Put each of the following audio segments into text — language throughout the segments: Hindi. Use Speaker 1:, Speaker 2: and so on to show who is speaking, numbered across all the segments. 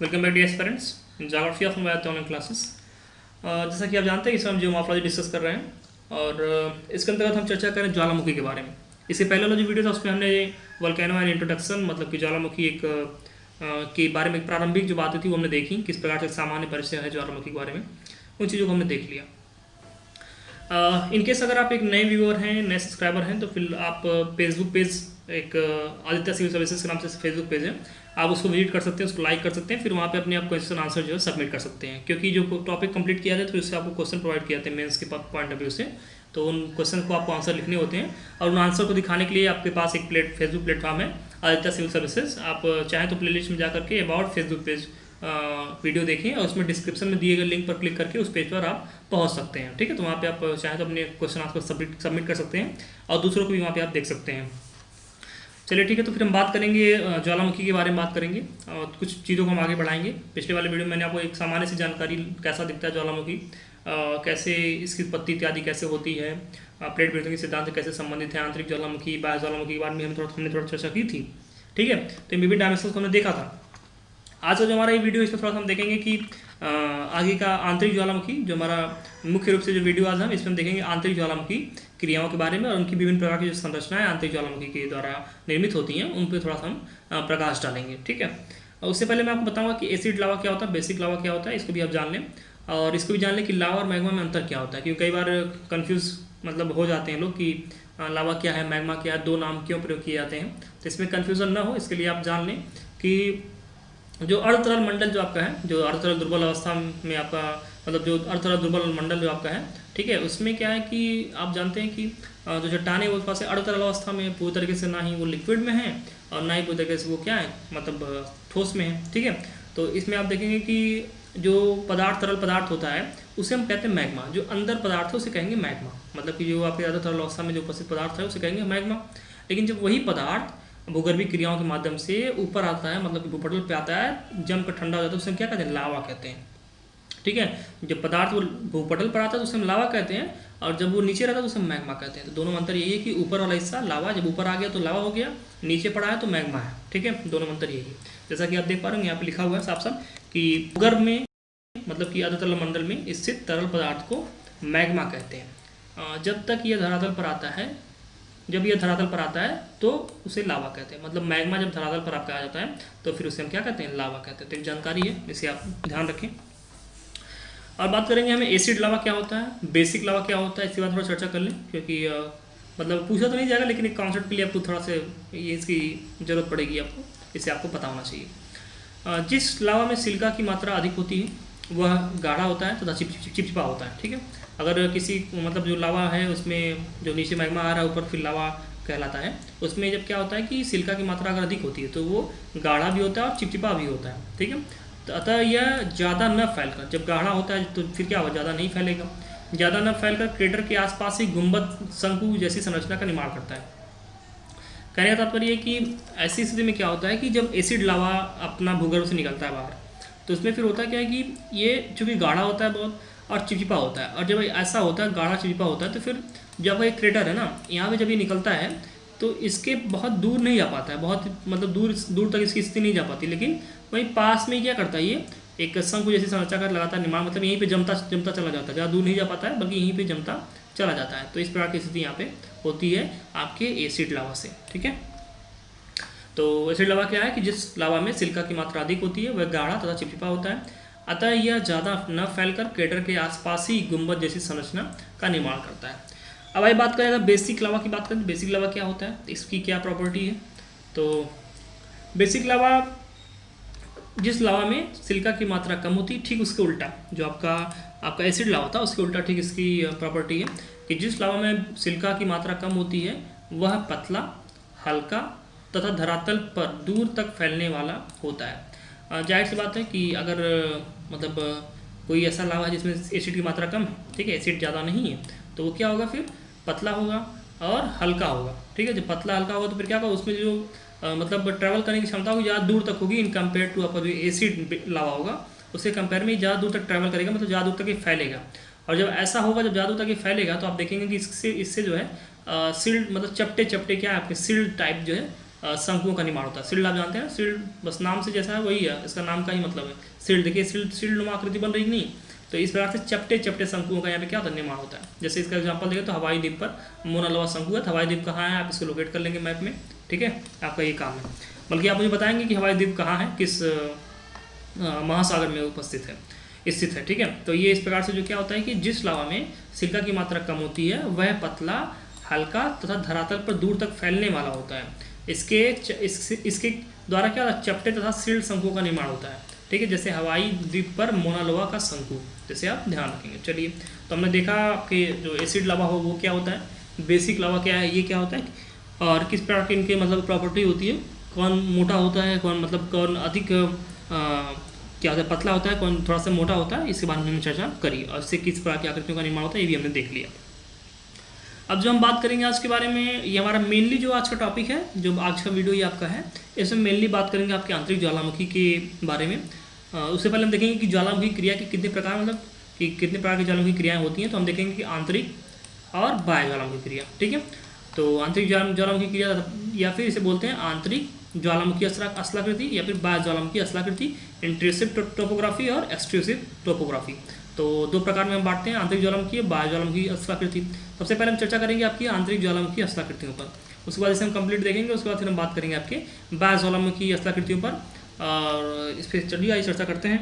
Speaker 1: Welcome back dear parents in geography of math online classes. जैसा कि आप जानते हैं इस हम जियोमॉर्फोलॉजी डिस्कस कर रहे हैं और इसके अंतर्गत हम चर्चा करें ज्वालामुखी के बारे में। इससे पहले वाला जो वीडियो था उसमें हमने वोल्केनो एंड इंट्रोडक्शन मतलब कि ज्वालामुखी के बारे में एक प्रारंभिक जो बातें थी वो हमने देखी, किस प्रकार से सामान्य परिचय है ज्वालामुखी के बारे में, उन चीज़ों को हमने देख लिया। इनकेस अगर आप एक नए व्यूअर हैं, नए सब्सक्राइबर हैं, तो फिर आप फेसबुक पेज एक आदित्य सिविल सर्विसेज के नाम से फेसबुक पेज है, आप उसको विजिट कर सकते हैं, उसको लाइक कर सकते हैं, फिर वहाँ पे अपने आप क्वेश्चन आंसर जो है सबमिट कर सकते हैं। क्योंकि जो टॉपिक कंप्लीट किया जाए तो उससे आपको क्वेश्चन प्रोवाइड किए जाते हैं मेंस के पॉइंट ऑफ व्यू से, तो उन क्वेश्चन को आपको आंसर लिखने होते हैं और उन आंसर को दिखाने के लिए आपके पास एक फेसबुक प्लेटफॉर्म है आदित्य सिविल सर्विसेज। आप चाहें तो प्लेलिस्ट में जा करके अबाउट फेसबुक पेज वीडियो देखें और उसमें डिस्क्रिप्शन में दिए गए लिंक पर क्लिक करके उस पेज पर आप पहुंच सकते हैं। ठीक है, तो वहाँ पे आप चाहें तो अपने क्वेश्चन आंसर सबमिट कर सकते हैं और दूसरों को भी वहाँ पे आप देख सकते हैं। चलिए ठीक है, तो फिर हम बात करेंगे ज्वालामुखी के बारे में बात करेंगे और कुछ चीज़ों को हम आगे बढ़ाएंगे। पिछले वाले वीडियो में मैंने आपको एक सामान्य सी जानकारी कैसा दिखता है ज्वालामुखी, कैसे इसकी उत्पत्ति इत्यादि कैसे होती है, प्लेट ब्रेकिंग के सिद्धांत से कैसे संबंधित है, आंतरिक ज्वालामुखी बाह्य ज्वालामुखी के बारे में हमने थोड़ा चर्चा की थी। ठीक है, तो विभिन्न डायमेंशंस को हमने देखा था। आज का जो हमारा ये वीडियो इसमें थोड़ा सा हम देखेंगे कि आगे का आंतरिक ज्वालामुखी जो हमारा मुख्य रूप से जो वीडियो आज हम इसमें देखेंगे आंतरिक ज्वालामुखी क्रियाओं के बारे में और उनकी विभिन्न प्रकार की जो संरचनाएं आंतरिक ज्वालामुखी के द्वारा निर्मित होती हैं उन पर थोड़ा सा हम प्रकाश डालेंगे। ठीक है, उससे पहले मैं आपको बताऊंगा कि एसिड लावा क्या होता है, बेसिक लावा क्या होता है, इसको भी आप जान लें और इसको भी जान लें कि लावा और मैग्मा में अंतर क्या होता है, क्योंकि कई बार कन्फ्यूज मतलब हो जाते हैं लोग कि लावा क्या है, मैग्मा क्या है, दो नाम क्यों प्रयोग किए जाते हैं। तो इसमें कन्फ्यूजन ना हो इसके लिए आप जान लें कि जो अर्धतरल मंडल जो आपका है, जो अर्धतरल दुर्बल अवस्था में आपका मतलब जो अर्धतरल दुर्बल मंडल जो आपका है, ठीक है, उसमें क्या है कि आप जानते हैं कि जो चट्टानें वो पास अर्धतरल अवस्था में पूरी तरीके से ना ही वो लिक्विड में है और ना ही पूरी तरीके से वो क्या है मतलब ठोस में है। ठीक है, तो इसमें आप देखेंगे कि जो तरल पदार्थ होता है उसे हम कहते हैं मैग्मा, जो अंदर पदार्थ है उसे कहेंगे मैग्मा, मतलब कि जो आपके अर्धतरल अवस्था में जो उपस्थित पदार्थ है उसे कहेंगे मैग्मा। लेकिन जब वही पदार्थ भूगर्भीय क्रियाओं के माध्यम से ऊपर आता है, मतलब कि भूपटल पे आता है, जम कर ठंडा हो जाता है, उसे हम क्या कहते हैं, लावा कहते हैं। ठीक है, जब पदार्थ वो भूपटल पर आता है तो उसे हम लावा कहते हैं और जब वो नीचे रहता है तो उसे हम मैग्मा कहते हैं। तो दोनों अंतर यही है कि ऊपर वाला हिस्सा लावा, जब ऊपर आ गया तो लावा हो गया, नीचे पड़ा है तो मैग्मा है। ठीक है, दोनों अंतर यही है। जैसा कि आप देख पा रहे हो यहाँ पे लिखा हुआ है साफ साफ कि भूगर्भ में मतलब कि अर्धतल मंडल में स्थित तरल पदार्थ को मैग्मा कहते हैं। जब तक यह धरातल पर आता है, जब यह धरातल पर आता है तो उसे लावा कहते हैं। मतलब मैग्मा जब धरातल पर आपका आ जाता है तो फिर उसे हम क्या कहते हैं, लावा कहते हैं। तो एक जानकारी है, इसे आप ध्यान रखें। और बात करेंगे हमें एसिड लावा क्या होता है, बेसिक लावा क्या होता है, इसके बाद थोड़ा चर्चा कर लें, क्योंकि मतलब पूछा तो नहीं जाएगा लेकिन एक कॉन्सेप्ट के लिए आपको थोड़ा सा ये इसकी ज़रूरत पड़ेगी आपको, इसे आपको पता होना चाहिए। जिस लावा में सिलिका की मात्रा अधिक होती है वह गाढ़ा होता है तथा चिपचिपा होता है। ठीक है, अगर किसी मतलब जो लावा है उसमें जो नीचे मैग्मा आ रहा है ऊपर फिर लावा कहलाता है, उसमें जब क्या होता है कि सिलिका की मात्रा अगर अधिक होती है तो वो गाढ़ा भी होता है और चिपचिपा भी होता है। ठीक है, तो अतः यह ज़्यादा न फैलकर, जब गाढ़ा होता है तो फिर क्या होगा, ज़्यादा नहीं फैलेगा, ज़्यादा न फैलकर क्रेटर के आसपास ही गुंबद शंकु जैसी संरचना का निर्माण करता है। कहने का तात्पर्य है कि ऐसी स्थिति में क्या होता है कि जब एसिड लावा अपना भूगर्भ से निकलता है बाहर तो उसमें फिर होता क्या है कि ये चूँकि गाढ़ा होता है बहुत और चिपचिपा होता है, और जब ऐसा होता है गाढ़ा चिपचिपा होता है तो फिर जब एक क्रेटर है ना यहाँ पे जब ये निकलता है तो इसके बहुत दूर नहीं जा पाता है, बहुत मतलब दूर तक इसकी स्थिति नहीं जा पाती, लेकिन वहीं पास में क्या करता है ये एक शंकु जैसी संरचना का लगातार निर्माण, मतलब यहीं पे जमता चला जाता है, ज़्यादा दूर नहीं जा पाता है बल्कि यहीं पे जमता चला जाता है। तो इस प्रकार की स्थिति यहाँ पे होती है आपके एसिड लावा से। ठीक है, तो एसिड लावा क्या है कि जिस लावा में सिलिका की मात्रा अधिक होती है वह गाढ़ा तथा चिपचिपा होता है, अतः यह ज़्यादा न फैलकर क्रेटर के आसपास ही गुंबद जैसी संरचना का निर्माण करता है। अब आई बात करें अगर बेसिक लावा की बात करें, बेसिक लावा क्या होता है, इसकी क्या प्रॉपर्टी है। तो बेसिक लावा जिस लावा में सिलिका की मात्रा कम होती है ठीक उसके उल्टा जो आपका एसिड लावा था उसके उल्टा ठीक इसकी प्रॉपर्टी है कि जिस लावा में सिलिका की मात्रा कम होती है वह पतला, हल्का तथा धरातल पर दूर तक फैलने वाला होता है। जाहिर सी बात है कि अगर मतलब कोई ऐसा लावा है जिसमें एसिड की मात्रा कम है, ठीक है, एसिड ज़्यादा नहीं है, तो वो क्या होगा, फिर पतला होगा और हल्का होगा। ठीक है, जब पतला हल्का होगा तो फिर क्या होगा, उसमें जो मतलब ट्रैवल करने की क्षमता होगी ज़्यादा दूर तक होगी इन कंपेयर टू आपका जो एसिड लावा होगा उससे कंपेयर में ज़्यादा दूर तक ट्रैवल करेगा, मतलब ज़्यादा दूर तक ये फैलेगा। और जब ऐसा होगा, जब ज़्यादा दूर तक ये फैलेगा तो आप देखेंगे कि इससे जो है सील्ड मतलब चपटे क्या है आपके सील्ड टाइप जो है शंकुओं का निर्माण होता है। शील्ड आप जानते हैं, शील्ड बस नाम से जैसा है वही है, इसका नाम का ही मतलब है शील्ड। देखिए शील्ड नुमा आकृति बन रही नहीं, तो इस प्रकार से चपटे चपटे शंकुओं का यहाँ पे क्या होता है, निर्माण होता है। जैसे इसका एग्जांपल देखें तो हवाई द्वीप पर मोना लोआ शंकु है। हवाई द्वीप कहाँ है, आप इसको लोकेट कर लेंगे मैप में, ठीक है, आपका ये काम है। बल्कि आप मुझे बताएंगे कि हवाई द्वीप कहाँ है, किस महासागर में उपस्थित है, स्थित है, ठीक है। तो ये इस प्रकार से जो क्या होता है कि जिस लावा में सिलिका की मात्रा कम होती है वह पतला, हल्का तथा धरातल पर दूर तक फैलने वाला होता है। इसके द्वारा क्या होता है, चपटे तथा शील्ड शंकुओं का निर्माण होता है, ठीक है। जैसे हवाई द्वीप पर मोना लोआ का शंकु, जैसे आप ध्यान रखेंगे। चलिए, तो हमने देखा आपके जो एसिड लावा हो वो क्या होता है, बेसिक लावा क्या है, ये क्या होता है, और किस प्रकार की इनके मतलब प्रॉपर्टी होती है, कौन मोटा होता है, कौन मतलब कौन अधिक क्या होता है, पतला होता है, कौन थोड़ा सा मोटा होता है, इसके बारे में हमने चर्चा करी, और इससे किस प्रकार की आकृतियों का निर्माण होता है ये भी हमने देख लिया। अब जो हम बात करेंगे आज के बारे में, ये हमारा मेनली जो आज का टॉपिक है, जो आज का वीडियो ये आपका है, इसमें मेनली बात करेंगे आपके आंतरिक ज्वालामुखी के बारे में। उससे पहले हम देखेंगे कि ज्वालामुखी क्रिया के कितने प्रकार, मतलब कि कितने प्रकार की ज्वालामुखी क्रियाएं होती हैं। तो हम देखेंगे कि आंतरिक और बाह्य ज्वालामुखी क्रिया, ठीक है। तो आंतरिक ज्वालामुखी क्रिया, या फिर इसे बोलते हैं आंतरिक ज्वालामुखी अस्लाकृति, या फिर बाह्य ज्वालामुखी अस्लाकृति, इंट्रूसिव टोपोग्राफी और एक्सट्रूसिव टोपोग्राफी। तो दो प्रकार में हम बांटते हैं, आंतरिक ज्वालामुखी और बाह्य ज्वालामुखी अस्लाकृति। सबसे पहले हम चर्चा करेंगे आपकी आंतरिक ज्वालामुखी अस्लाकृतियों पर, उसके बाद इसे हम कंप्लीट देखेंगे, उसके बाद फिर हम बात करेंगे आपके बाह्य ज्वालामुखी अस्लाकृतियों पर। और इस पर चलिए आइए चर्चा करते हैं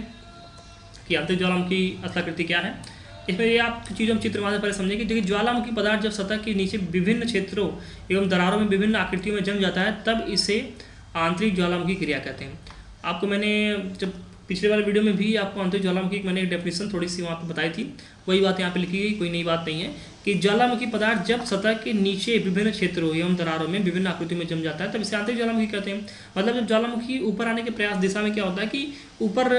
Speaker 1: कि आंतरिक ज्वालामुखी अस्लाकृति क्या है। इसमें ये आप चीज़ों हम चित्र पहले समझेंगे। देखिए, ज्वालामुखी पदार्थ जब सतह के नीचे विभिन्न क्षेत्रों एवं दरारों में विभिन्न आकृतियों में जम जाता है तब इसे आंतरिक ज्वालामुखी क्रिया कहते हैं। आपको मैंने जब पिछले वाले वीडियो में भी आपको आंतरिक ज्वालामुखी की मैंने एक डेफिनेशन थोड़ी सी वहाँ पर बताई थी, वही बात यहाँ पे लिखी गई, कोई नई बात नहीं है। कि ज्वालामुखी पदार्थ जब सतह के नीचे विभिन्न क्षेत्रों एवं दरारों में विभिन्न आकृतियों में जम जाता है तब इसे आंतरिक ज्वालामुखी कहते हैं। मतलब जब ज्वालामुखी ऊपर आने के प्रयास दिशा में क्या होता है कि ऊपर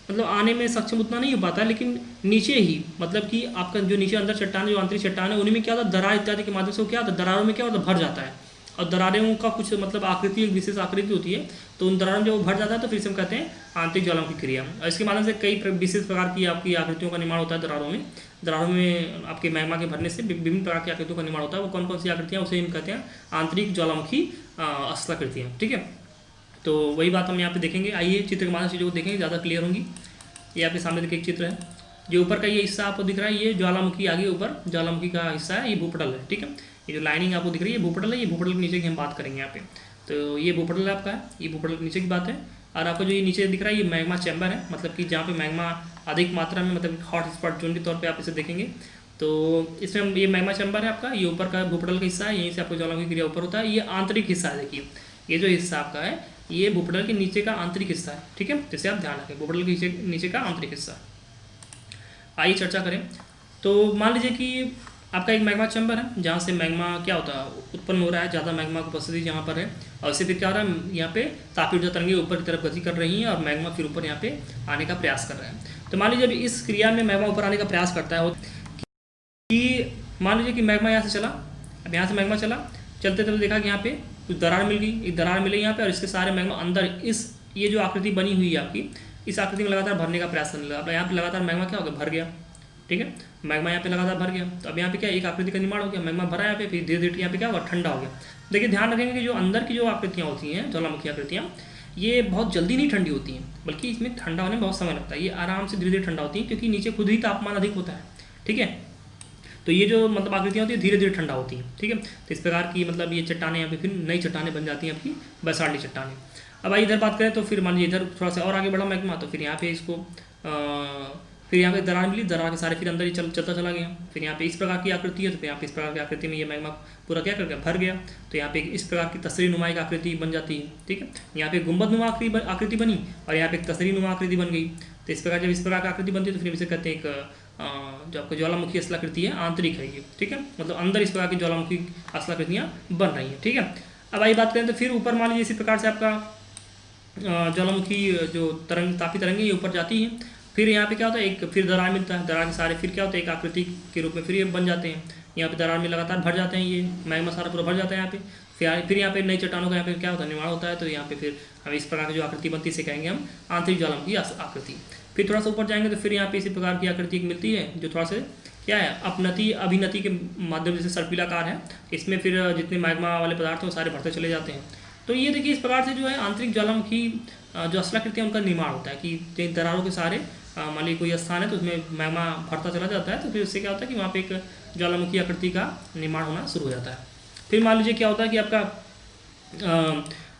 Speaker 1: मतलब आने में सक्षम उतना नहीं हो पाता, लेकिन नीचे ही मतलब कि आपका जो नीचे अंदर चट्टान, जो आंतरिक चट्टान है, उन्हीं में क्या होता है, दरार इत्यादि के माध्यम से क्या होता है, दरारों में क्या होता है, भर जाता है। और दरारों का कुछ मतलब आकृति, एक विशेष आकृति होती है, तो उन दरारों में जब वो भर जाता है तो फिर से हम कहते हैं आंतरिक ज्वालामुखी क्रिया। और इसके माध्यम से कई विशेष प्रकार की आपकी आकृतियों का निर्माण होता है दरारों में। दरारों में आपके मैग्मा के भरने से विभिन्न प्रकार की आकृतियों का निर्माण होता है। वो कौन कौन सी आकृतियाँ, उसे हम कहते हैं आंतरिक ज्वालामुखी अस्लाकृतियाँ, ठीक है। तो वही बात हम यहाँ पे देखेंगे। आइए चित्र के माध्यम से चीज़ों को देखेंगे, ज़्यादा क्लियर होंगी। ये आपके सामने देखिए एक चित्र है, जो ऊपर का ये हिस्सा आपको दिख रहा है, ये ज्वालामुखी आगे ऊपर ज्वालामुखी का हिस्सा है, ये भूपटल है, ठीक है। ये जो लाइनिंग आपको दिख रही है ये भूपटल है, ये भूपटल के नीचे की हम बात करेंगे यहाँ पे। तो ये भूपटल आपका है, ये भूपटल के नीचे की बात है। और आपको जो ये नीचे दिख रहा है ये मैग्मा चैम्बर है, मतलब कि जहाँ पे मैग्मा अधिक मात्रा में, मतलब हॉट स्पॉट जोन के तौर पे आप इसे देखेंगे। तो इसमें ये मैग्मा चैम्बर है आपका, ये ऊपर का भूपटल का हिस्सा है, यहीं से आपको ज्वालामुखी क्रिया ऊपर होता है। ये आंतरिक हिस्सा है, देखिए ये जो हिस्सा आपका है ये भूपटल के नीचे का आंतरिक हिस्सा है, ठीक है। जैसे आप ध्यान रखें, भूपटल के नीचे का आंतरिक हिस्सा। आइए चर्चा करें। तो मान लीजिए कि आपका एक मैग्मा चैम्बर है जहाँ से मैग्मा क्या होता है, उत्पन्न हो रहा है, ज़्यादा मैग्मा की उपस्थिति जहाँ पर है, और इससे फिर क्या हो रहा है, यहाँ पे तापीय ऊर्जा तरंगें ऊपर की तरफ गति कर रही हैं और मैग्मा फिर ऊपर यहाँ पे आने का प्रयास कर रहे हैं। तो मान लीजिए जब इस क्रिया में मैग्मा ऊपर आने का प्रयास करता है कि मान लीजिए कि मैग्मा यहाँ से चला, अब यहाँ से मैग्मा चला, चलते चलते देखा कि यहाँ पे कुछ दरार मिल गई, एक दरार मिली यहाँ पे, और इसके सारे मैग्मा अंदर इस ये जो आकृति बनी हुई है आपकी, इस आकृति में लगातार भरने का प्रयास करने लगा। अब यहाँ पे लगातार मैग्मा क्या हो गया, भर गया, ठीक है। मैग्मा यहाँ पे लगातार भर गया, तो अब यहाँ पे क्या एक आकृति का निर्माण हो गया, मैग्मा भरा यहाँ पे, फिर धीरे धीरे यहाँ पे क्या हुआ, ठंडा हो गया। देखिए ध्यान रखेंगे कि जो अंदर की जो आकृतियाँ होती हैं, ज्वालामुखी आकृतियाँ, ये बहुत जल्दी नहीं ठंडी होती हैं, बल्कि इसमें ठंडा होने में बहुत समय लगता है। ये आराम से धीरे धीरे ठंडा होती है, क्योंकि नीचे खुद ही तापमान अधिक होता है, ठीक है। तो ये जो मतलब आकृतियाँ होती है धीरे धीरे ठंडा होती हैं, ठीक है। तो इस प्रकार की मतलब ये चट्टानें यहाँ पे फिर नई चट्टानें बन जाती हैं आपकी, बैसाल्टी चट्टानें। अब आइए इधर बात करें, तो फिर मान लीजिए इधर थोड़ा सा और आगे बढ़ा मैग्मा, तो फिर यहाँ पे इसको फिर यहाँ पे दरार मिली, दरार के सारे फिर अंदर ही चलता चला गया। फिर यहाँ पे इस प्रकार की आकृति है, तो फिर यहाँ पे इस प्रकार की आकृति में ये मैग्मा पूरा क्या कर गया, भर गया। तो यहाँ पे इस प्रकार की तसरी नुमाई आकृति बन जाती है, ठीक है। यहाँ पे गुंबद नुमा आकृति बनी और यहाँ पे एक तसरी नुमा आकृति बन गई। तो इस प्रकार जब इस प्रकार की आकृति बनती है तो फिर इसे कहते हैं एक जो आपको ज्वालामुखी अस्लाकृति है, आंतरिक है ये, ठीक है। मतलब अंदर इस प्रकार की ज्वालामुखी अस्लाकृतियाँ बन रही हैं, ठीक है। अब आइए बात करें तो फिर ऊपर मान लीजिए इसी प्रकार से आपका ज्वालामुखी जो तापीय तरंगें ये ऊपर जाती हैं। फिर यहाँ पे क्या होता है, एक फिर दरार मिलता है, दरार के सारे फिर क्या होता है, एक आकृति के रूप में फिर ये बन जाते हैं। यहाँ पे दरार में लगातार भर जाते हैं, ये मैग्मा सारा पूरा भर जाता है यहाँ पे। फिर यहाँ पे नई चट्टानों का यहाँ पे क्या होता है, निर्माण होता है। तो यहाँ पे फिर हम इस प्रकार की जो आकृति बनती है इसे कहेंगे हम आंतरिक ज्वालामुखी आकृति। फिर थोड़ा सा ऊपर जाएंगे तो फिर यहाँ पे इसी प्रकार की आकृति मिलती है, जो थोड़ा सा क्या है, अपनति अभिनति के माध्यम से सर्पिलाकार है। इसमें फिर जितने मैग्मा वाले पदार्थ हैं वो सारे भरते चले जाते हैं। तो ये देखिए इस प्रकार से जो है आंतरिक ज्वालामुखी जो असलाकृति है उनका निर्माण होता है कि दरारों के सारे मान लीजिए कोई स्थान है तो उसमें मैग्मा भरता चला जाता है, तो फिर उससे क्या होता है कि वहाँ पे एक ज्वालामुखी आकृति का निर्माण होना शुरू हो जाता है। फिर मान लीजिए क्या होता है कि आपका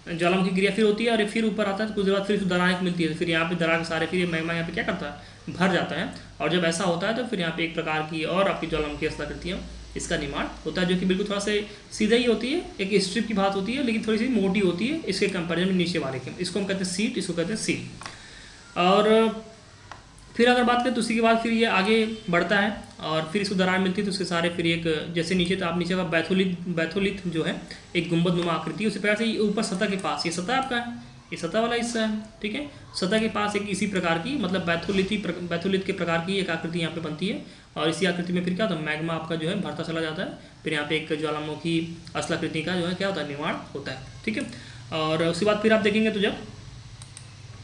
Speaker 1: ज्वालामुखी क्रिया फिर होती है और फिर ऊपर आता है, तो कुछ देर बाद फिर दरार एक मिलती है, फिर यहाँ पे दरार के सारे फिर ये मैग्मा यहाँ पे क्या करता है, भर जाता है। और जब ऐसा होता है तो फिर यहाँ पे एक प्रकार की और आपकी ज्वालामुखी असलाकृतियाँ इसका निर्माण होता है, जो कि बिल्कुल थोड़ा सा सीधा ही होती है, एक स्ट्रिप की बात होती है, लेकिन थोड़ी सी मोटी होती है इसके कंपेरिजन में नीचे वाले के। इसको हम कहते हैं सीट, इसको कहते हैं सीट। और फिर अगर बात करें तो उसी के बाद फिर ये आगे बढ़ता है और फिर इसको दरार मिलती है, तो उसके सारे फिर एक जैसे नीचे तो आप नीचे का बैथोलिथ जो है एक गुंबद नुमा आकृति, उसी प्रकार से ऊपर सतह के पास, ये सतह आपका है, ये सतह वाला हिस्सा है, ठीक है। सतह के पास एक इसी प्रकार की मतलब बैथोलिथ के प्रकार की एक आकृति यहाँ पे बनती है और इसी आकृति में फिर क्या होता है, मैग्मा आपका जो है भरता चला जाता है, फिर यहाँ पे एक ज्वालामुखी असलाकृति का जो है क्या होता है, निर्माण होता है, ठीक है। और उसके बाद फिर आप देखेंगे तो जब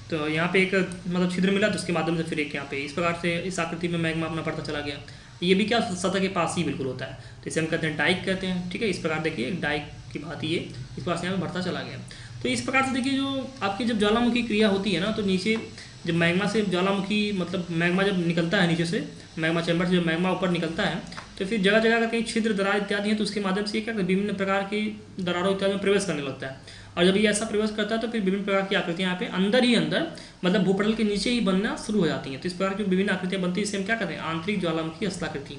Speaker 1: तो यहाँ पे एक मतलब छिद्र मिला, तो उसके माध्यम से फिर एक यहाँ पे इस प्रकार से इस आकृति में मैग्मा अपना बढ़ता चला गया। ये भी क्या सतह के पास ही बिल्कुल होता है, तो इसे हम कहते हैं डाइक कहते हैं, ठीक है। इस प्रकार देखिए एक डाइक की भांति ये इस प्रकार से यहाँ पे बढ़ता चला गया। तो इस प्रकार से देखिए जो आपकी जब ज्वालामुखी क्रिया होती है ना, तो नीचे जब मैग्मा से ज्वालामुखी मतलब मैग्मा जब निकलता है नीचे से, मैग्मा चैम्बर से जब मैग्मा ऊपर निकलता है, तो फिर जगह जगह का कहीं छिद्र दरार इत्यादि हैं, तो उसके माध्यम से क्या विभिन्न प्रकार की दरारों इत्यादि में प्रवेश करने लगता है। और जब ये ऐसा प्रवेश करता है तो फिर विभिन्न प्रकार की आकृतियाँ यहाँ पे अंदर ही अंदर मतलब भूपटल के नीचे ही बनना शुरू हो जाती हैं। तो इस प्रकार की विभिन्न आकृतियाँ बनती है, इसे हम क्या कहते हैं, आंतरिक ज्वालामुखी असलाकृति।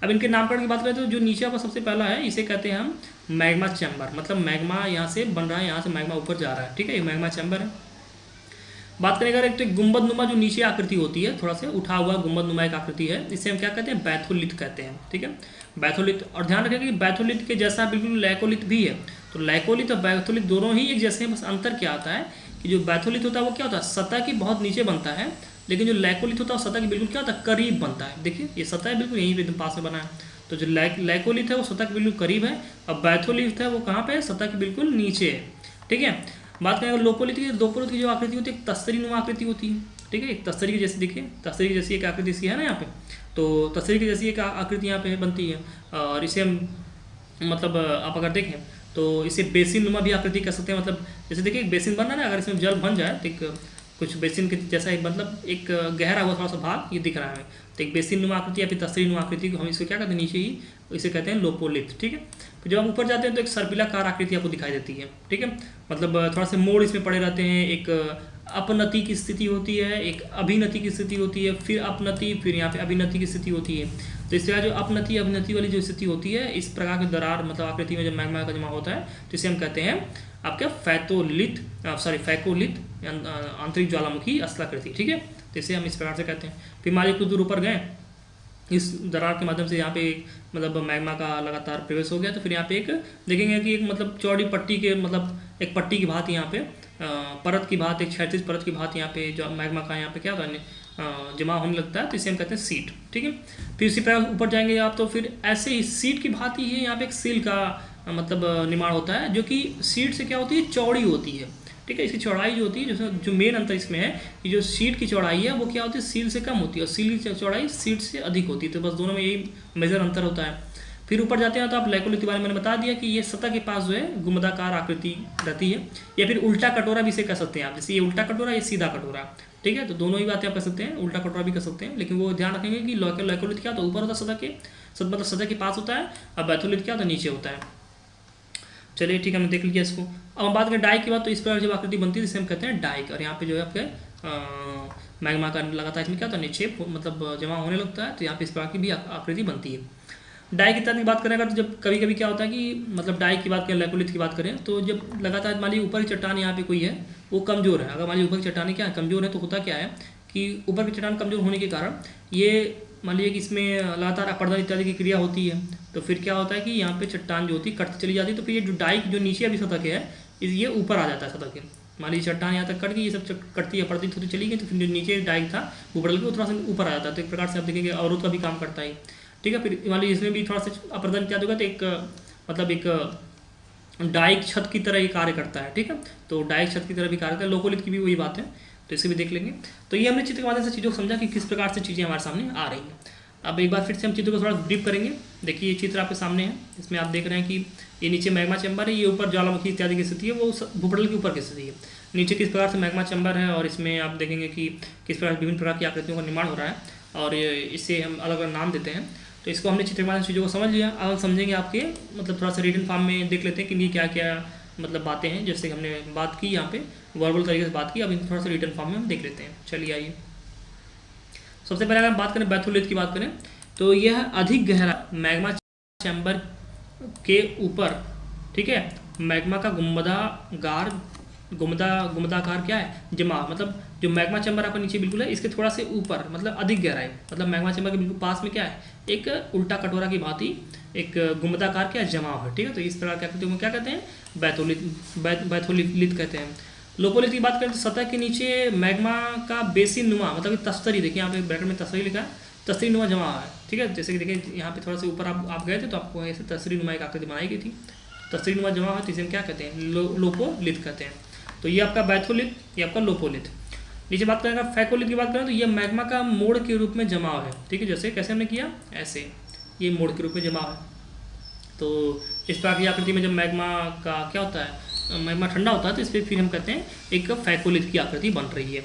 Speaker 1: अब इनके नामकरण की बात करें तो जो नीचे आपका सबसे पहला है इसे कहते हैं हम मैग्मा चैम्बर, मतलब मैग्मा यहाँ से बन रहा है, यहाँ से मैग्मा ऊपर जा रहा है, ठीक है, ये मैग्मा चैम्बर है। बात करें अगर एक तो गुंबद नुमा जो नीचे आकृति होती है, थोड़ा सा उठा हुआ गुंबद नुमा एक आकृति है, इसे हम क्या कहते हैं, बैथोलिथ कहते हैं, ठीक है, बैथोलिथ। और ध्यान रखें कि बैथोलिथ के जैसा बिल्कुल लैकोलिथ भी है, तो लैकोलिथ और बैथोलिथ दोनों ही एक जैसे हैं, बस अंतर क्या आता है कि जो बैथोलिथ होता है वो क्या होता है, सतह की बहुत नीचे बनता है, लेकिन जो लैकोलिथ होता है सतह की बिल्कुल क्या होता है, करीब बनता है। देखिए ये सतह बिल्कुल यहीं पे पास में बना है, तो जो लैकोलिथ है वो सतह के बिल्कुल करीब है, और बैथोलिथ है वो कहाँ पे है, सतह के बिल्कुल नीचे है, ठीक है। बात करें अगर लोपोलिथ की, लोपोलिथ की जो आकृति होती है एक तस्तरी नुमा आकृति होती है, ठीक है, एक तस्तरी की जैसी, देखिए तस्तरी की जैसी एक आकृति इसकी है ना यहाँ पे, तो तस्तरी की जैसी एक आकृति यहाँ पे बनती है। और इसे हम मतलब आप अगर देखें तो इसे बेसिन नुमा भी आकृति कह सकते हैं, मतलब जैसे देखिए एक बेसिन बनना ना, अगर इसमें जल बन जाए तो एक कुछ बेसिन के जैसा एक मतलब एक गहरा हुआ थोड़ा सा भाग ये दिख रहा है, तो एक बेसिन नुमा आकृति या फिर तस्तरी नुमा आकृति को हम इसको क्या कहते हैं, नीचे ही इसे कहते हैं लोपोलिथ, ठीक है। फिर जब हम ऊपर जाते हैं तो एक सर्पिलाकार आकृति आपको दिखाई देती है, ठीक है, मतलब थोड़ा से मोड़ इसमें पड़े रहते हैं, एक अपनति की स्थिति होती है, एक अभिनति की स्थिति होती है, फिर अपनति, फिर यहाँ पे अभिनति की स्थिति होती है। तो इस तरह जो अपनति अभिनति वाली जो स्थिति होती है, इस प्रकार की दरार मतलब आकृति में जब मैग्मा का जमा होता है तो इसे हम कहते हैं आपका फैकोलिथ आंतरिक ज्वालामुखी असलाकृति, ठीक है। तो इसे हम इस प्रकार से कहते हैं। फिर मान लीजिए कुछ दूर ऊपर गए, इस दरार के माध्यम से यहाँ पे मतलब मैग्मा का लगातार प्रवेश हो गया, तो फिर यहाँ पे एक देखेंगे कि एक मतलब चौड़ी पट्टी के मतलब एक पट्टी की भांति यहाँ पे परत की भांति, एक क्षैतिज परत की भांति यहाँ पे जो मैग्मा का यहाँ पे क्या होता है जमा होने लगता है, तो इसे हम कहते हैं सीट, ठीक है। फिर इसी प्रकार ऊपर जाएंगे आप तो फिर ऐसे ही सीट की भांति ही यहाँ पे एक सील का मतलब निर्माण होता है, जो कि सीट से क्या होती है, चौड़ी होती है, ठीक है। इसकी चौड़ाई जो होती है, जो मेन अंतर इसमें है कि जो सीट की चौड़ाई है वो क्या होती है, सील से कम होती है, और सील की चौड़ाई सीट से अधिक होती है, तो बस दोनों में यही मेजर अंतर होता है। फिर ऊपर जाते हैं तो आप लैकोलिथ के बारे में मैंने बता दिया कि ये सतह के पास जो है गुम्बदाकार आकृति रहती है, या फिर उल्टा कटोरा भी इसे कह सकते हैं आप, जैसे ये उल्टा कटोरा, ये सीधा कटोरा, ठीक है। तो दोनों ही बातें आप कर सकते हैं, उल्टा कटोरा भी कर सकते हैं, लेकिन वो ध्यान रखेंगे कि लैकोलिथ क्या तो ऊपर होता है सतह के, मतलब सतह के पास होता है, और बैथोलिथ क्या होता है, नीचे होता है। चलिए ठीक है, हमने देख लिया इसको। अब हम बात करें डाइक की बात, तो इस प्रकार जब आकृति बनती है जिसे हम कहते हैं डाइक, और यहाँ पे जो है आपके मैग्मा का लगातार इसमें क्या होता है, निक्षेप मतलब जमा होने लगता है, तो यहाँ पे इस प्रकार की भी आकृति बनती है। डाइक इत्यादि की बात करें अगर, तो जब कभी कभी क्या होता है कि मतलब डाइक की बात करें, लैकोलिथ की बात करें, तो जब लगातार मान लीजिए ऊपर की चट्टान यहाँ पे कोई है वो कमजोर है, अगर मान लीजिए ऊपर की चट्टान क्या है कमजोर है, तो होता क्या है कि ऊपर की चट्टान कमजोर होने के कारण ये मान लीजिए कि इसमें लगातार अपरदन इत्यादि की क्रिया होती है, तो फिर क्या होता है कि यहाँ पे चट्टान जो होती है कटती चली जाती है, तो फिर ये जो डाइक जो नीचे अभी सतह के है ये ऊपर आ जाता है सतह के। मान लीजिए चट्टान यहाँ तक कट गई, ये सब कटती अपरदित होती चली गई, तो फिर जो नीचे डाइक था ऊपर वो थोड़ा सा ऊपर आ जाता है, तो एक प्रकार से आप देखेंगे अवरोध का भी काम करता है, ठीक है। फिर मान लीजिए इसमें भी थोड़ा सा अपरदन इत्यादि होगा, तो एक मतलब एक डाइक छत की तरह ये कार्य करता है, ठीक है। तो डाइक छत की तरह भी कार्य करता है, लोकोलिथ की भी वही बात है, तो इसे भी देख लेंगे। तो ये हमने चित्र के माध्यम से चीज़ों को समझा कि किस प्रकार से चीज़ें हमारे सामने आ रही हैं। अब एक बार फिर से हम चित्र को थोड़ा ब्रीफ करेंगे। देखिए ये चित्र आपके सामने है, इसमें आप देख रहे हैं कि ये नीचे मैग्मा चैम्बर है, ये ऊपर ज्वालामुखी इत्यादि की स्थिति है, वो भूपटल के ऊपर की स्थिति है। नीचे किस प्रकार से मैग्मा चैम्बर है और इसमें आप देखेंगे कि किस प्रकार विभिन्न प्रकार की आकृतियों का निर्माण हो रहा है और इसे हम अलग अलग नाम देते हैं। तो इसको हमने चित्र के माध्यम से चीज़ों को समझ लिया। अब हम समझेंगे आपके मतलब थोड़ा सा रिटन फॉर्म में देख लेते हैं कि ये क्या क्या मतलब बातें हैं, जैसे हमने बात की यहाँ पे वर्बल तरीके से बात की, अब थोड़ा सा रिटन फॉर्म में हम देख लेते हैं। चलिए आइए, सबसे पहले अगर हम बात करें बैथोलिथ की बात करें तो यह अधिक गहरा मैग्मा चैम्बर के ऊपर, ठीक है, मैग्मा का गुम्बदाकार क्या है, जमाव, मतलब जो मैग्मा चैम्बर आपका नीचे बिल्कुल है इसके थोड़ा से ऊपर मतलब अधिक गहराई, मतलब मैग्मा चैम्बर के बिल्कुल पास में क्या है, एक उल्टा कटोरा की भांति एक गुम्बदाकार क्या जमाव है, ठीक है। तो इस प्रकार की आकृतियों को क्या कहते हैं, बैथोलिथ कहते हैं। लोपोलिथ की बात करें तो सतह के नीचे मैग्मा का बेसिन नुमा, मतलब तस्तरी, देखिए यहाँ पे ब्रैकेट में तस्तरी लिखा है, तस्तरी नुमा जमा है, ठीक है। जैसे कि देखिए यहाँ पे थोड़ा सा ऊपर आप गए थे तो आपको ऐसे तस्तरी नुमा एक आकृति बनाई गई थी, तस्तरी नुमा जमा है, तो इसे हम क्या कहते हैं, लोपोलिथ कहते हैं। तो ये आपका बैथोलिथ, ये आपका लोपोलिथ। नीचे बात करेंगे फैकोलिथ की बात करें तो ये मैग्मा का मोड़ के रूप में जमाव है, ठीक है। जैसे कैसे हमने किया, ऐसे ये मोड़ के रूप में जमाव है। तो इस प्रकार की आकृति में जब मैग्मा का क्या होता है, मैग्मा ठंडा होता है तो इस पर फिर हम कहते हैं एक फैकोलिथ की आकृति बन रही है।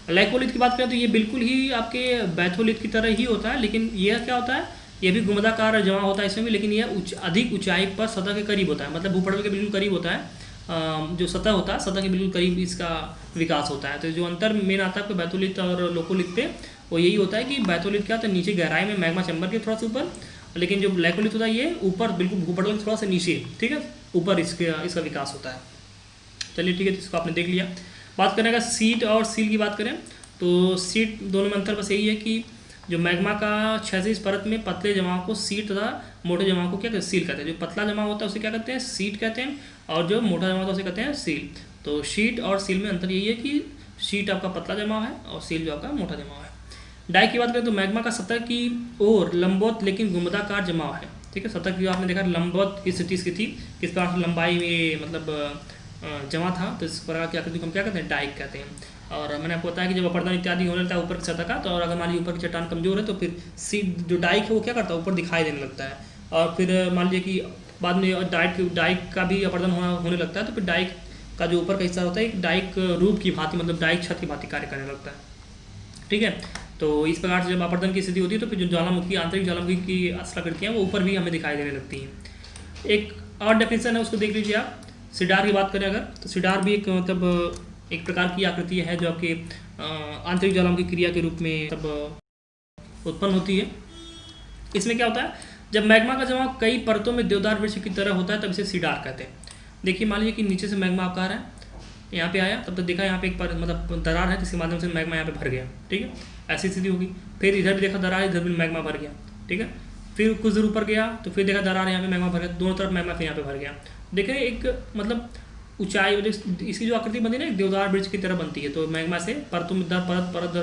Speaker 1: लाइकोलिथ की बात करें तो ये बिल्कुल ही आपके बैथोलिथ की तरह ही होता है, लेकिन यह क्या होता है, ये भी गुम्बदाकार जमा होता है इसमें भी, लेकिन यह अधिक ऊंचाई पर सतह के करीब होता है, मतलब भूपटल के बिल्कुल करीब होता है। जो सतह होता है सतह के बिल्कुल करीब इसका विकास होता है। तो जो अंतर मेन आता है बैथोलिथ और लोकोलिथ पे वो यही होता है कि बैथोलिथ क्या होता है, नीचे गहराई में मैग्मा चैम्बर के थोड़ा सा ऊपर, लेकिन जो लाइकोलिथ होता है ये ऊपर बिल्कुल भूपटल थोड़ा सा नीचे, ठीक है, ऊपर इसका विकास होता है। चलिए ठीक है, इसको आपने देख लिया। बात करें अगर सीट और सील की बात करें तो सीट दोनों में अंतर बस यही है कि जो मैग्मा का क्षैतिज परत में पतले जमाव को सीट तथा मोटे जमाव को क्या कहते हैं, सील कहते हैं। जो पतला जमाव होता है उसे क्या कहते हैं, सीट कहते हैं, और जो मोटा जमाव होता है उसे कहते हैं सील। तो शीट और सील में अंतर यही है कि शीट आपका पतला जमाव है और सील जो आपका मोटा जमाव है। डाई की बात करें तो मैग्मा का सतह की ओर लंबवत लेकिन गुम्बदाकार जमाव है, ठीक है। सतह की आपने देखा लंबवत की स्थिति इसकी थी, किस प्रकार से लंबाई में मतलब जमा था, तो इस प्रकार की आकृति को हम क्या कहते हैं, डाइक कहते हैं। और मैंने आपको बताया कि जब अपर्दन इत्यादि होने लगता है ऊपर की सतह का, तो और अगर मान लीजिए ऊपर की चट्टान कमजोर है तो फिर सीट जो डाइक है वो क्या करता है, ऊपर दिखाई देने लगता है। और फिर मान लीजिए कि बाद में डाइक का भी अपर्दन होने लगता है, तो फिर डाइक का जो ऊपर का हिस्सा होता है एक डाइक रूप की भांति, मतलब डाइक छत की भांति कार्य करने लगता है, ठीक है। तो इस प्रकार से जब अपर्दन की स्थिति होती है तो फिर जो ज्वालामुखी आंतरिक ज्वालामुखी की आकृतियाँ वो ऊपर भी हमें दिखाई देने लगती हैं। एक और डेफिनेशन है उसको देख लीजिए आप। सिडार की बात करें अगर तो सिडार भी एक मतलब एक प्रकार की आकृति है जो आपके आंतरिक ज्वालामुखी क्रिया के रूप में तब उत्पन्न होती है। इसमें क्या होता है, जब मैग्मा का जमाव कई परतों में देवदार वृक्ष की तरह होता है तब इसे सिडार कहते हैं। देखिए मान लीजिए कि नीचे से मैग्मा आपका आ रहा है, यहाँ पे आया, तब तक देखा यहाँ पे एक मतलब दरार है जिसके माध्यम से मैग्मा यहाँ पे भर गया, ठीक है, ऐसी स्थिति होगी। फिर इधर भी देखा दरार, इधर भी मैग्मा भर गया, ठीक है। फिर कुछ दूर ऊपर गया तो फिर देखा दरार, यहाँ पे मैग्मा भर गया, दोनों तरफ मैग्मा फिर यहाँ पे भर गया। देखें एक मतलब ऊंचाई इसकी जो आकृति बनती है ना एक देवदार वृक्ष की तरह बनती है। तो मैग्मा से परतों में दर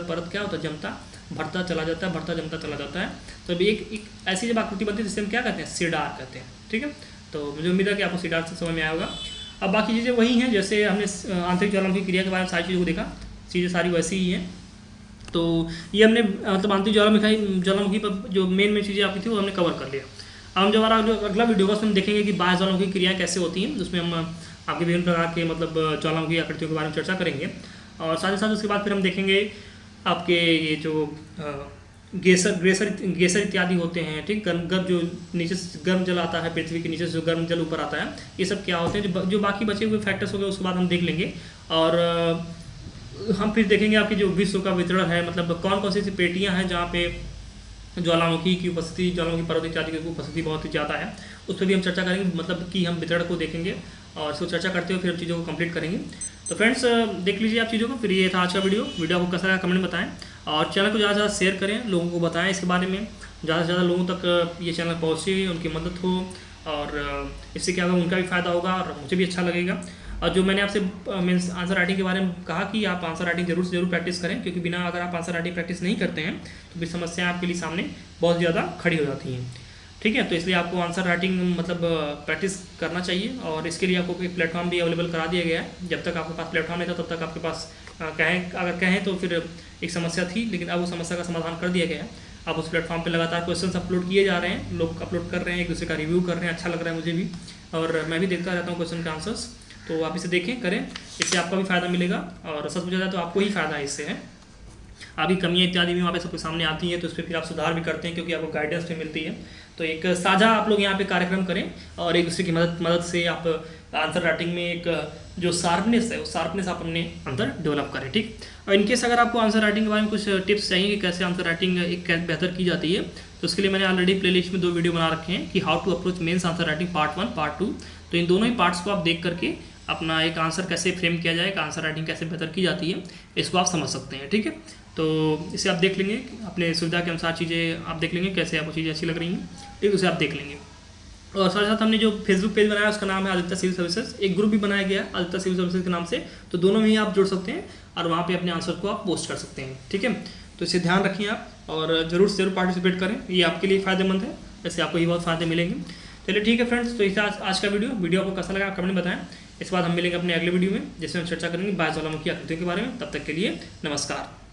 Speaker 1: परत क्या होता है, जमता भरता चला जाता है, भरता जमता चला जाता है। तो अभी एक ऐसी जब आकृति बनती है जिससे हम क्या कहते हैं, सिडार कहते हैं, ठीक है। तो मुझे उम्मीद है कि आपको सिडार से समझ में आया होगा। अब बाकी चीज़ें वही हैं, जैसे हमने आंतरिक ज्वालामुखी क्रिया के बारे में सारी चीज़ों को देखा, चीज़ें सारी वैसी ही हैं। तो ये हमने मतलब आंतरिक ज्वालामुखी पर जो मेन चीज़ें आपकी थी वो हमने कवर कर लिया। अब हम जो हमारा जो अगला वीडियो होगा उसमें हम देखेंगे कि बाह्य ज्वालामुखी क्रियाएँ कैसे होती हैं, उसमें हम आपके विभिन्न प्रकार के मतलब ज्वालामुखी आकृतियों के बारे में चर्चा करेंगे। और साथ ही साथ उसके बाद फिर हम देखेंगे आपके ये जो गेसर इत्यादि होते हैं, ठीक, गर्म जो नीचे से गर्म जल आता है, पृथ्वी के नीचे से जो गर्म जल ऊपर आता है, ये सब क्या होते हैं, जो बाकी बचे हुए फैक्टर्स हो गए उसके बाद हम देख लेंगे। और हम फिर देखेंगे आपकी जो विश्व का वितरण है, मतलब कौन कौन सी पेटियाँ हैं जहाँ पे ज्वालामुखी की उपस्थिति, ज्वालामुखी पर्वत इत्यादि की उपस्थिति बहुत ही ज़्यादा है, उस पर भी हम चर्चा करेंगे, मतलब कि हम वितरण को देखेंगे और इसको चर्चा करते हुए फिर चीज़ों को कंप्लीट करेंगे। तो फ्रेंड्स देख लीजिए आप चीज़ों को। फिर ये था आज का वीडियो आपको कैसा लगा कमेंट में बताएं, और चैनल को ज़्यादा से ज़्यादा शेयर करें, लोगों को बताएं इसके बारे में, ज़्यादा से ज़्यादा लोगों तक ये चैनल पहुँचे, उनकी मदद हो, और इससे क्या होगा, उनका भी फ़ायदा होगा और मुझे भी अच्छा लगेगा। और जो मैंने आपसे मीन्स आंसर राइटिंग के बारे में कहा कि आप आंसर राइटिंग जरूर से जरूर प्रैक्टिस करें, क्योंकि बिना अगर आप आंसर राइटिंग प्रैक्टिस नहीं करते हैं तो फिर समस्याएं आपके लिए सामने बहुत ज़्यादा खड़ी हो जाती हैं, ठीक है। तो इसलिए आपको आंसर राइटिंग मतलब प्रैक्टिस करना चाहिए, और इसके लिए आपको एक प्लेटफॉर्म भी अवेलेबल करा दिया गया है। जब तक आपके पास प्लेटफॉर्म नहीं था तब तक आपके पास अगर कहें तो फिर एक समस्या थी, लेकिन अब वो समस्या का समाधान कर दिया गया है। आप उस प्लेटफॉर्म पे लगातार क्वेश्चंस अपलोड किए जा रहे हैं, लोग अपलोड कर रहे हैं, एक दूसरे का रिव्यू कर रहे हैं, अच्छा लग रहा है मुझे भी, और मैं भी देखता रहता हूँ क्वेश्चन के आंसर्स। तो आप इसे देखें, करें, इससे आपका भी फ़ायदा मिलेगा और सच पूछा जाए तो आपको ही फ़ायदा है इससे है। आपकी कमियाँ इत्यादि भी वहाँ पे सबके सामने आती हैं तो उस पर फिर आप सुधार भी करते हैं क्योंकि आपको गाइडेंस भी मिलती है। तो एक साझा आप लोग यहाँ पे कार्यक्रम करें और एक दूसरे की मदद से आप आंसर राइटिंग में एक जो शार्पनेस है, उस शार्पनेस आप अपने अंदर डेवलप करें, ठीक। और इनकेस अगर आपको आंसर राइटिंग के बारे में कुछ टिप्स चाहिए कि कैसे आंसर राइटिंग एक बेहतर की जाती है, तो उसके लिए मैंने ऑलरेडी प्लेलिस्ट में 2 वीडियो बना रखे हैं कि how to approach mains answer writing part 1 part 2। तो इन दोनों ही पार्ट्स को आप देख करके अपना एक आंसर कैसे फ्रेम किया जाए, एक आंसर राइटिंग कैसे बेहतर की जाती है, इसको आप समझ सकते हैं, ठीक है। तो इसे आप देख लेंगे, अपने सुविधा के अनुसार चीज़ें आप देख लेंगे, कैसे आपको चीज़ें अच्छी लग रही हैं, ठीक, उसे आप देख लेंगे। और साथ साथ हमने जो फेसबुक पेज बनाया उसका नाम है आदित्य सिविल सर्विसेज, एक ग्रुप भी बनाया गया है आदित्य सिविल सर्विसेज के नाम से, तो दोनों में ही आप जुड़ सकते हैं और वहाँ पे अपने आंसर को आप पोस्ट कर सकते हैं, ठीक है। तो इसे ध्यान रखिए आप और ज़रूर से ज़रूर पार्टिसिपेट करें, ये आपके लिए फ़ायदेमंद है, ऐसे आपको ही बहुत फ़ायदे मिलेंगे। चलिए ठीक है फ्रेंड्स, तो इसे आज का वीडियो आपको कैसा लगा कमेंट में बताएं। इस बार हम मिलेंगे अपने अगले वीडियो में जिसमें हम चर्चा करेंगे बायोज्वालामुखी आकृतियों के बारे में। तब तक के लिए नमस्कार।